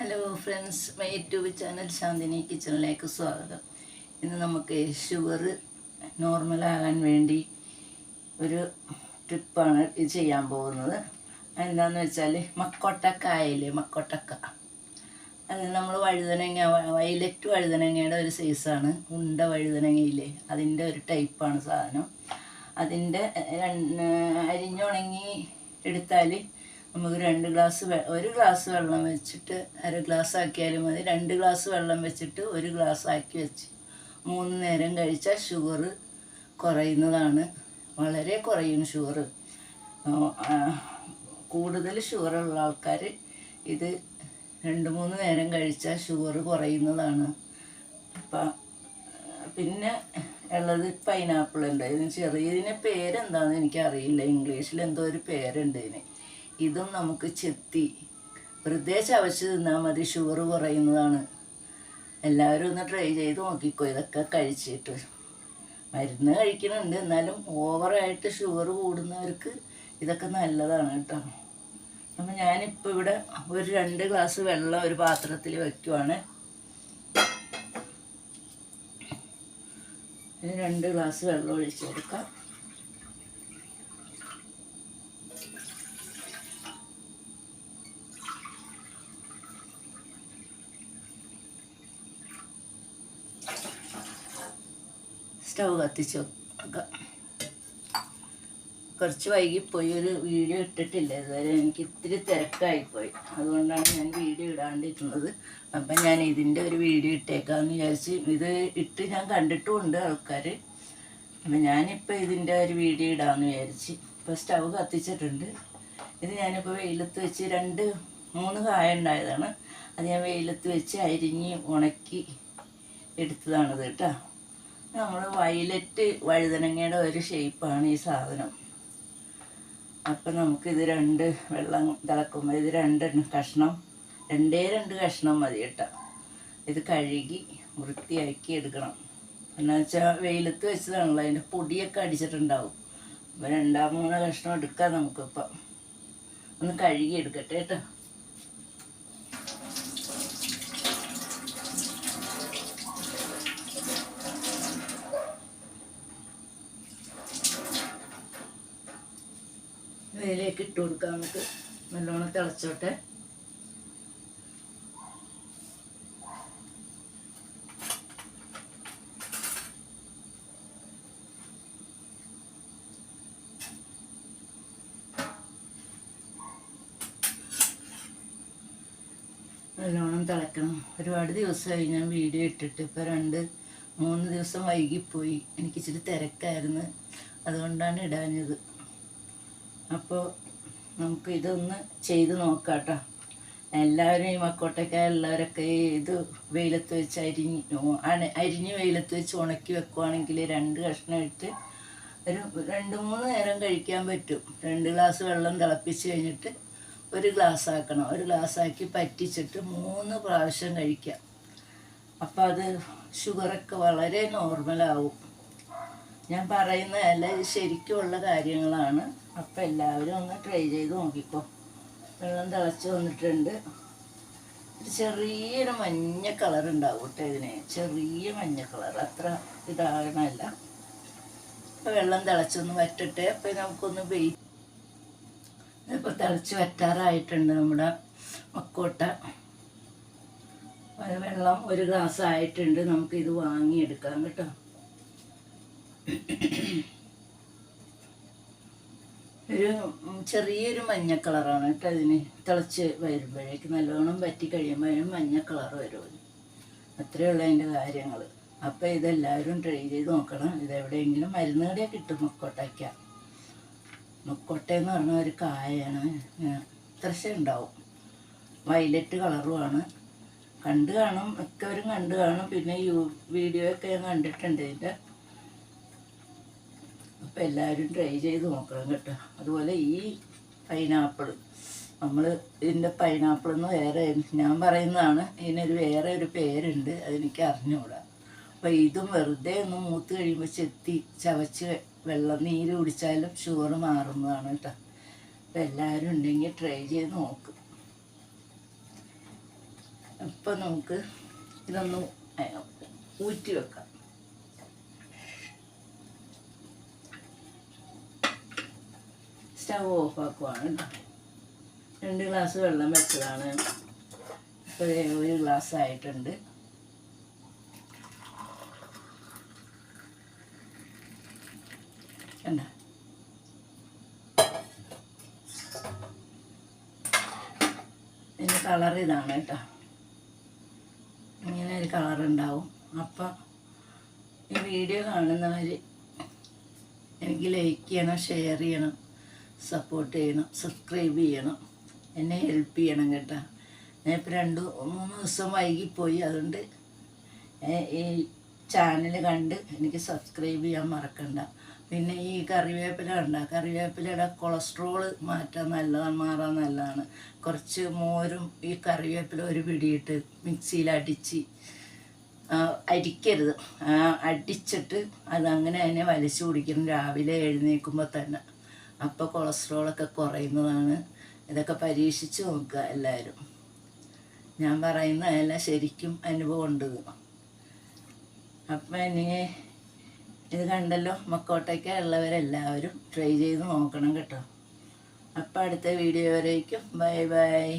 Hello friends, my YouTube channel Shanthini കിച്ചണിലേക്ക് സ്വാഗതം. ഇന്ന് നമുക്ക് ഷുഗർ നോർമലാകാൻ വേണ്ടി ഒരു ട്രിപ്പാണ് ഇത് ചെയ്യാൻ പോകുന്നത്. എന്താണെന്ന് വെച്ചാൽ മക്കൊട്ടക്ക അത് നമ്മൾ വഴുതനങ്ങ, വയലറ്റ് വഴുതനങ്ങയുടെ ഒരു സൈസാണ്. ഉണ്ട വഴുതനങ്ങയില്ലേ, അതിൻ്റെ ഒരു ടൈപ്പാണ് സാധനം. അതിൻ്റെ അരിഞ്ഞുണങ്ങി എടുത്താൽ നമുക്ക് 2 ഗ്ലാസ് ഒരു ഗ്ലാസ് വെള്ളം വെച്ചിട്ട് അര ഗ്ലാസ് ആക്കിയാലും മതി. 2 ഗ്ലാസ് വെള്ളം വെച്ചിട്ട് 1 ഗ്ലാസ് ആക്കി വെച്ച് 3 നേരം കഴിച്ചാൽ ഷുഗർ കുറയുന്നതാണ്. വളരെ കുറയും ഷുഗർ. കൂടുതൽ ഷുഗറുള്ള ആൾക്കാർ ഇത് 2-3 നേരം കഴിച്ചാൽ ഷുഗർ കുറയുന്നതാണ്. പിന്നെ ഉള്ളത് പൈനാപ്പിൾ ഉണ്ട്. ഇതിന് പേരെന്താണെന്ന് എനിക്കറിയില്ല. ഇംഗ്ലീഷിൽ എന്തോ ഒരു പേരുണ്ട് ഇതിന്. ഇതും നമുക്ക് ചെത്തി വെറുതെ ചവച്ച് തിന്നാൽ മതി, ഷുഗർ കുറയുന്നതാണ്. എല്ലാവരും ഒന്ന് ട്രൈ ചെയ്ത് നോക്കിക്കോ. ഇതൊക്കെ കഴിച്ചിട്ട് മരുന്ന് കഴിക്കുന്നുണ്ട്, എന്നാലും ഓവറായിട്ട് ഷുഗർ കൂടുന്നവർക്ക് ഇതൊക്കെ നല്ലതാണ് കേട്ടോ. അപ്പം ഞാനിപ്പോൾ ഇവിടെ ഒരു 2 ഗ്ലാസ് വെള്ളം ഒരു പാത്രത്തിൽ വയ്ക്കുവാണ്. 2 ഗ്ലാസ് വെള്ളം ഒഴിച്ചെടുക്കാം. സ്റ്റവ് കത്തിച്ച് വെക്കാം. കുറച്ച് വൈകിപ്പോയി, ഒരു വീഡിയോ ഇട്ടിട്ടില്ല ഇതുവരെ. എനിക്ക് ഇത്തിരി തിരക്കായിപ്പോയി, അതുകൊണ്ടാണ് ഞാൻ വീഡിയോ ഇടാണ്ടിരുന്നത്. അപ്പം ഞാൻ ഇതിൻ്റെ ഒരു വീഡിയോ ഇട്ടേക്കാമെന്ന് വിചാരിച്ച്. ഇത് ഇട്ട് ഞാൻ കണ്ടിട്ടുമുണ്ട് ആൾക്കാർ. അപ്പം ഞാനിപ്പോൾ ഇതിൻ്റെ ഒരു വീഡിയോ ഇടാമെന്ന് വിചാരിച്ച്. ഇപ്പോൾ സ്റ്റവ് കത്തിച്ചിട്ടുണ്ട്. ഇത് ഞാനിപ്പോൾ വെയിലത്ത് വെച്ച് 2-3 കായ ഉണ്ടായതാണ്. അത് ഞാൻ വെയിലത്ത് വെച്ച് അരിഞ്ഞ് ഉണക്കി എടുത്തതാണിത് കേട്ടോ. നമ്മൾ വയലറ്റ് വഴുതനങ്ങയുടെ ഒരു ഷേപ്പാണ് ഈ സാധനം. അപ്പം നമുക്കിത് 2 വെള്ളം തിളക്കുമ്പോൾ ഇത് 2 കഷ്ണം, 2 കഷ്ണം മതി കേട്ടോ. ഇത് കഴുകി വൃത്തിയാക്കി എടുക്കണം. എന്നു വെച്ചാൽ വെയിലത്ത് വെച്ചതാണല്ലോ, അതിൻ്റെ പൊടിയൊക്കെ അടിച്ചിട്ടുണ്ടാവും. അപ്പോൾ 2-3 കഷ്ണം എടുക്കാം നമുക്കിപ്പം. ഒന്ന് കഴുകി എടുക്കട്ടെ കേട്ടോ. ഇതിലേക്ക് ഇട്ട് കൊടുക്കാം. നമുക്ക് നല്ലോണം തിളച്ചോട്ടെ. നല്ലോണം തിളക്കണം. ഒരുപാട് ദിവസമായി ഞാൻ വീഡിയോ ഇട്ടിട്ട്. ഇപ്പോൾ 2-3 ദിവസം വൈകിപ്പോയി. എനിക്കിച്ചിരി തിരക്കായിരുന്നു, അതുകൊണ്ടാണ് ഇടാഞ്ഞത്. അപ്പോൾ നമുക്ക് ഇതൊന്ന് ചെയ്ത് നോക്കാം കേട്ടോ. എല്ലാവരും ഈ മക്കോട്ടക്കായുള്ളവരൊക്കെ ഇത് വെയിലത്ത് വെച്ച് അരിഞ്ഞ് വെയിലത്ത് വെച്ച് ഉണക്കി വെക്കുവാണെങ്കിൽ 2 കഷ്ണം ഇട്ട് ഒരു 2-3 നേരം കഴിക്കാൻ പറ്റും. 2 ഗ്ലാസ് വെള്ളം തിളപ്പിച്ച് കഴിഞ്ഞിട്ട് 1 ഗ്ലാസ് ആക്കണം. 1 ഗ്ലാസ് ആക്കി പറ്റിച്ചിട്ട് 3 പ്രാവശ്യം കഴിക്കാം. അപ്പോൾ അത് ഷുഗറൊക്കെ വളരെ നോർമലാവും. ഞാൻ പറയുന്നതല്ല, ഇത് ശരിക്കുമുള്ള കാര്യങ്ങളാണ്. അപ്പം എല്ലാവരും ഒന്ന് ട്രൈ ചെയ്ത് നോക്കിക്കോ. വെള്ളം തിളച്ച് വന്നിട്ടുണ്ട്. ഒരു ചെറിയൊരു മഞ്ഞ കളർ ഉണ്ടാവും കേട്ടോ ഇതിന്. ചെറിയ മഞ്ഞ കളർ, അത്ര ഇതാകണമല്ല. അപ്പം വെള്ളം തിളച്ചൊന്ന് വറ്റട്ടെ. അപ്പം നമുക്കൊന്ന് ഇപ്പോൾ തിളച്ച് വറ്റാറായിട്ടുണ്ട് നമ്മുടെ മക്കോട്ട. വെള്ളം 1 ഗ്ലാസ് ആയിട്ടുണ്ട്. നമുക്കിത് വാങ്ങിയെടുക്കാം കേട്ടോ. ഒരു ചെറിയൊരു മഞ്ഞ കളറാണ് കേട്ടോ ഇതിന്. തിളച്ച് വരുമ്പോഴേക്ക് നല്ലോണം വറ്റി കഴിയുമ്പോഴും മഞ്ഞ കളർ വരും. അത്രയുള്ള അതിൻ്റെ കാര്യങ്ങൾ. അപ്പോൾ ഇതെല്ലാവരും ട്രൈ ചെയ്ത് നോക്കണം. ഇതെവിടെയെങ്കിലും മരുന്ന് കടയൊക്കെ കിട്ടും. മക്കോട്ടയെന്ന് പറഞ്ഞ ഒരു കായാണ്. ഇത്രശ ഉണ്ടാവും. വയലറ്റ് കളറുമാണ്. കണ്ടു കാണും, മിക്കവരും കണ്ടു കാണും. പിന്നെ വീഡിയോ ഒക്കെ ഞാൻ കണ്ടിട്ടുണ്ട് ഇതിൻ്റെ. അപ്പോൾ എല്ലാവരും ട്രൈ ചെയ്ത് നോക്കണം കേട്ടോ. അതുപോലെ ഈ പൈനാപ്പിൾ, നമ്മൾ ഇതിൻ്റെ പൈനാപ്പിൾ എന്ന് വേറെ ഞാൻ പറയുന്നതാണ്. ഇതിനൊരു വേറെ ഒരു പേരുണ്ട്, അതെനിക്ക് അറിഞ്ഞുകൂടാ. അപ്പോൾ ഇതും വെറുതെ ഒന്ന് മൂത്ത് കഴിയുമ്പോൾ ചെത്തി ചവച്ച് വെള്ളം നീര് കുടിച്ചാലും ഷുഗർ മാറുന്നതാണ് കേട്ടോ. അപ്പോൾ എല്ലാവരും ഉണ്ടെങ്കിൽ ട്രൈ ചെയ്ത് നോക്കും. അപ്പം നമുക്ക് ഇതൊന്ന് ഊറ്റി വെക്കാം. സ്റ്റവ് ഓഫാക്കുവാണ് കേട്ടോ. 2 ഗ്ലാസ് വെള്ളം വെച്ചതാണ്. ഇപ്പോൾ 1 ഗ്ലാസ് ആയിട്ടുണ്ട്. കണ്ട, ഇതിൻ്റെ കളർ ഇതാണ് കേട്ടോ. ഇങ്ങനെ ഒരു കളറുണ്ടാവും. അപ്പം ഈ വീഡിയോ കാണുന്നവർ എനിക്ക് ലൈക്ക് ചെയ്യണം, ഷെയർ ചെയ്യണം, സപ്പോർട്ട് ചെയ്യണം, സബ്സ്ക്രൈബ് ചെയ്യണം, എന്നെ ഹെൽപ്പ് ചെയ്യണം കേട്ടോ. ഞാനിപ്പോൾ 2-3 ദിവസം വൈകിപ്പോയി. അതുകൊണ്ട് ഈ ചാനൽ കണ്ട് എനിക്ക് സബ്സ്ക്രൈബ് ചെയ്യാൻ മറക്കണ്ട. പിന്നെ ഈ കറിവേപ്പില കണ്ട, കറിവേപ്പിലയുടെ കൊളസ്ട്രോൾ മാറാൻ നല്ലതാണ്. കുറച്ച് മോരും ഈ കറിവേപ്പില ഒരു പിടിയിട്ട് മിക്സിയിൽ അരിക്കരുത്. അടിച്ചിട്ട് അതങ്ങനെ തന്നെ വലിച്ചു കുടിക്കണം രാവിലെ എഴുന്നേൽക്കുമ്പോൾ തന്നെ. അപ്പോൾ കൊളസ്ട്രോളൊക്കെ കുറയുന്നതാണ്. ഇതൊക്കെ പരീക്ഷിച്ച് നോക്കുക എല്ലാവരും. ഞാൻ പറയുന്നതെല്ലാം ശരിക്കും അനുഭവം ഉണ്ട്. അപ്പം ഇനി ഇത് കണ്ടല്ലോ, മക്കോട്ടയ്ക്ക ഉള്ളവരെല്ലാവരും ട്രൈ ചെയ്ത് നോക്കണം കേട്ടോ. അപ്പം അടുത്ത വീഡിയോ വരേക്കും ബൈ ബൈ.